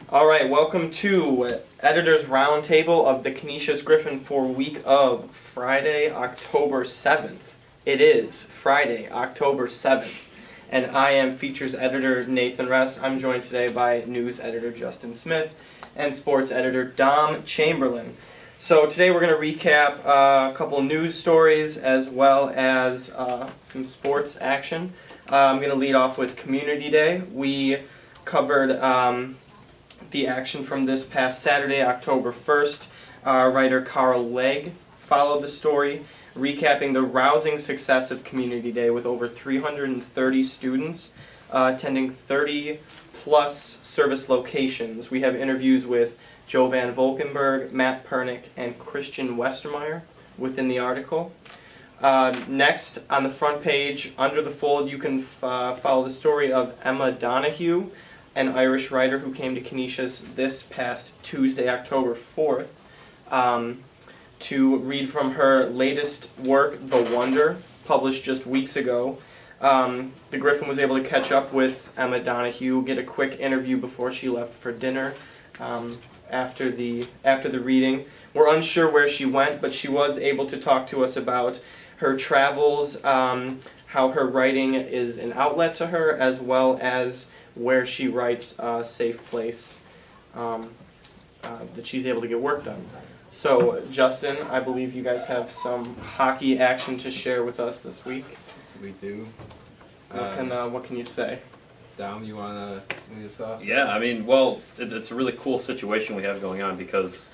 All right, welcome to Editor's Roundtable of the Canisius Griffin for week of Friday, October 7th. It is Friday, October 7th, and I am Features Editor Nathan Ress. I'm joined today by News Editor Justin Smith and Sports Editor Dom Chamberlain. So today we're going to recap a couple news stories as well as some sports action. I'm going to lead off with Community Day. We covered the action from this past Saturday, October 1st. Writer Carl Legg followed the story, recapping the rousing success of Community Day with over 330 students attending 30 plus service locations. We have interviews with Joe Van Volkenberg, Matt Pernick, and Christian Westermeyer within the article. Next, on the front page, under the fold, you can follow the story of Emma Donahue, an Irish writer who came to Canisius this past Tuesday, October 4th, to read from her latest work, The Wonder, published just weeks ago. The Griffin was able to catch up with Emma Donahue, get a quick interview before she left for dinner after the reading. We're unsure where she went, but she was able to talk to us about her travels, how her writing is an outlet to her, as well as where she writes a safe place that she's able to get work done. So, Justin, I believe you guys have some hockey action to share with us this week. We do. What can you say? Dom, you want to lead us off? Yeah, I mean, it's a really cool situation we have going on because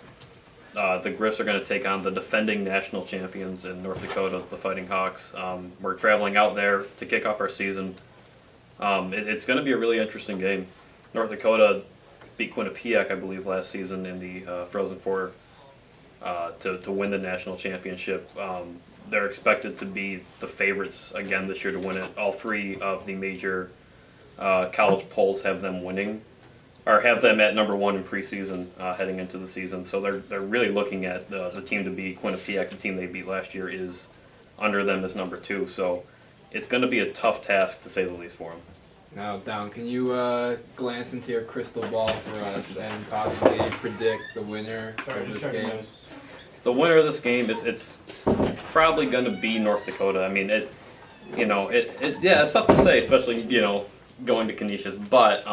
the Griffs are going to take on the defending national champions in North Dakota, the Fighting Hawks. We're traveling out there to kick off our season. It's going to be a really interesting game. North Dakota beat Quinnipiac, I believe, last season in the Frozen Four to win the national championship. They're expected to be the favorites again this year to win it. All three of the major college polls have them winning, or have them at number one in preseason heading into the season. So they're really looking at the team to beat Quinnipiac. The team they beat last year is under them as number two. So it's going to be a tough task to say the least for them. Now, Dom, can you glance into your crystal ball for us and possibly predict the winner of this game? The winner of this game it's probably going to be North Dakota. I mean, it's tough to say, especially going to Canisius, but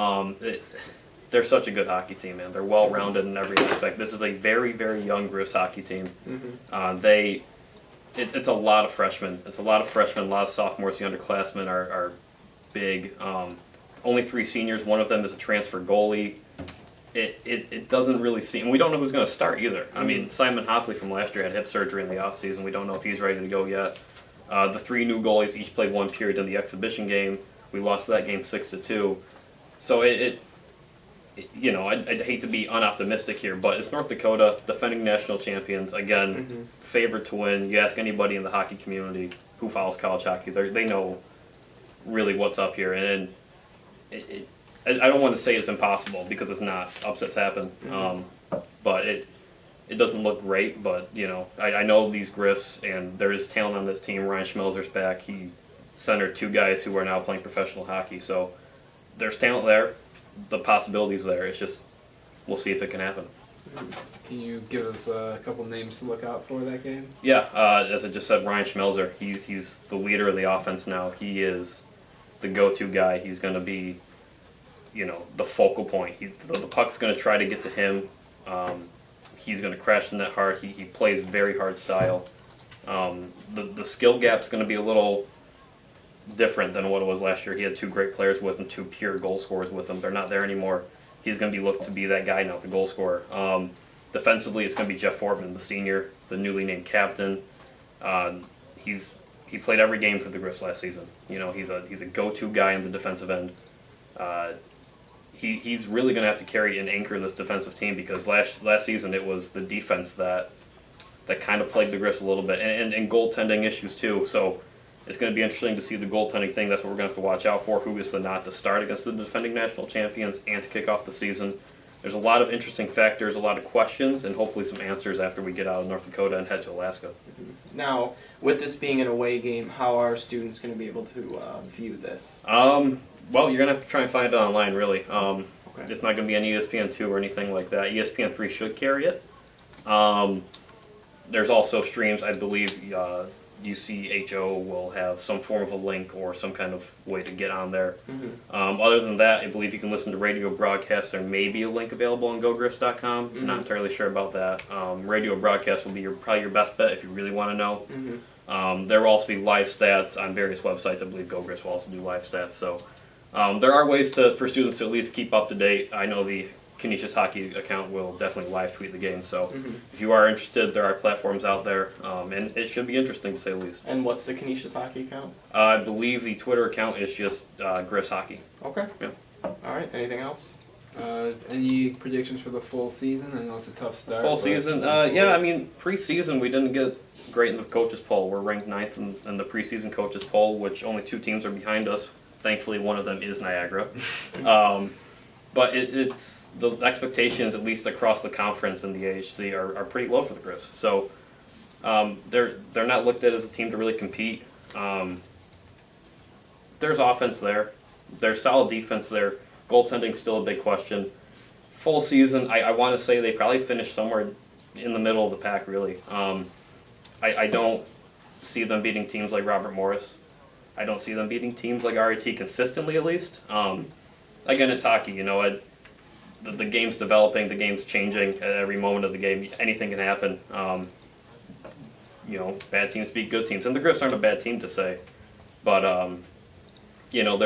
they're such a good hockey team, man. They're well-rounded in every aspect. This is a very, very young Griffs hockey team. Mm-hmm. It's a lot of freshmen. It's a lot of freshmen. A lot of sophomores. The underclassmen are big. Only 3 seniors. One of them is a transfer goalie. It doesn't really seem. We don't know who's going to start either. I mean, Simon Hoffley from last year had hip surgery in the offseason. We don't know if he's ready to go yet. The 3 new goalies each played 1 period in the exhibition game. We lost that game 6-2. So I'd hate to be unoptimistic here, but it's North Dakota, defending national champions. Again, favored to win. You ask anybody in the hockey community who follows college hockey, they know really what's up here. And I don't want to say it's impossible because it's not. Upsets happen. But it doesn't look great. But, I know these Griffs, and there is talent on this team. Ryan Schmelzer's back. He centered 2 guys who are now playing professional hockey. So there's talent there. The possibilities there. It's just we'll see if it can happen. Can you give us a couple names to look out for that game? Yeah, as I just said, Ryan Schmelzer. He's the leader of the offense now. He is the go-to guy. He's going to be, the focal point. The puck's going to try to get to him. He's going to crash the net hard. He plays very hard style. The skill gap's going to be a little different than what it was last year. He had 2 great players with him, 2 pure goal scorers with him. They're not there anymore. He's going to be looked to be that guy now, the goal scorer. Defensively, it's going to be Jeff Fortman, the senior, the newly named captain. He played every game for the Griffs last season. He's a go-to guy in the defensive end. He's really going to have to carry and anchor this defensive team because last season it was the defense that kind of plagued the Griffs a little bit, and goaltending issues too. So it's going to be interesting to see the goaltending thing. That's what we're going to have to watch out for. Who is the nod to start against the defending national champions and to kick off the season. There's a lot of interesting factors, a lot of questions, and hopefully some answers after we get out of North Dakota and head to Alaska. Now, with this being an away game, how are students going to be able to view this? Well, you're going to have to try and find it online, really. Okay. It's not going to be on ESPN2 or anything like that. ESPN3 should carry it. There's also streams, I believe UCHO will have some form of a link or some kind of way to get on there. Other than that, I believe you can listen to radio broadcasts. There may be a link available on GoGriffs.com. Not entirely sure about that. Radio broadcast will be probably your best bet if you really want to know. There will also be live stats on various websites. I believe GoGriffs will also do live stats. So there are ways for students to at least keep up to date. I know the Canisius Hockey account will definitely live tweet the game. So if you are interested, there are platforms out there, and it should be interesting to say the least. And what's the Canisius Hockey account? I believe the Twitter account is just Griffs Hockey. Okay. Yeah. All right. Anything else? Any predictions for the full season? I know it's a tough start. Full but season? Yeah, I mean, preseason we didn't get great in the coaches poll. We're ranked 9th in the preseason coaches poll, which only 2 teams are behind us. Thankfully, one of them is Niagara. But it's the expectations, at least across the conference in the AHC, are pretty low for the Griffs. So they're not looked at as a team to really compete. There's offense there. There's solid defense there. Goaltending's still a big question. Full season, I want to say they probably finished somewhere in the middle of the pack, really. I don't see them beating teams like Robert Morris. I don't see them beating teams like RIT consistently, at least. Again, it's hockey, you know. The game's developing, the game's changing at every moment of the game. Anything can happen. You know, bad teams beat good teams, and the Griffs aren't a bad team to say, but you know,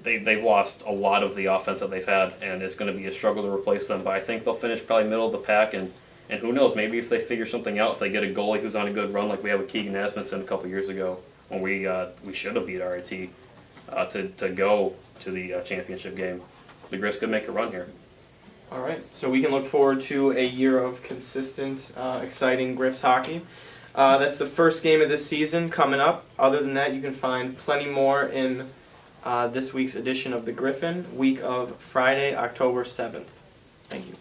they've lost a lot of the offense that they've had, and it's going to be a struggle to replace them. But I think they'll finish probably middle of the pack, and who knows, maybe if they figure something out, if they get a goalie who's on a good run like we have with Keegan Asmussen a couple years ago, when we should have beat RIT to go to the championship game, the Griffs could make a run here. All right. So we can look forward to a year of consistent, exciting Griffs hockey. That's the first game of this season coming up. Other than that, you can find plenty more in this week's edition of the Griffin, week of Friday, October 7th. Thank you.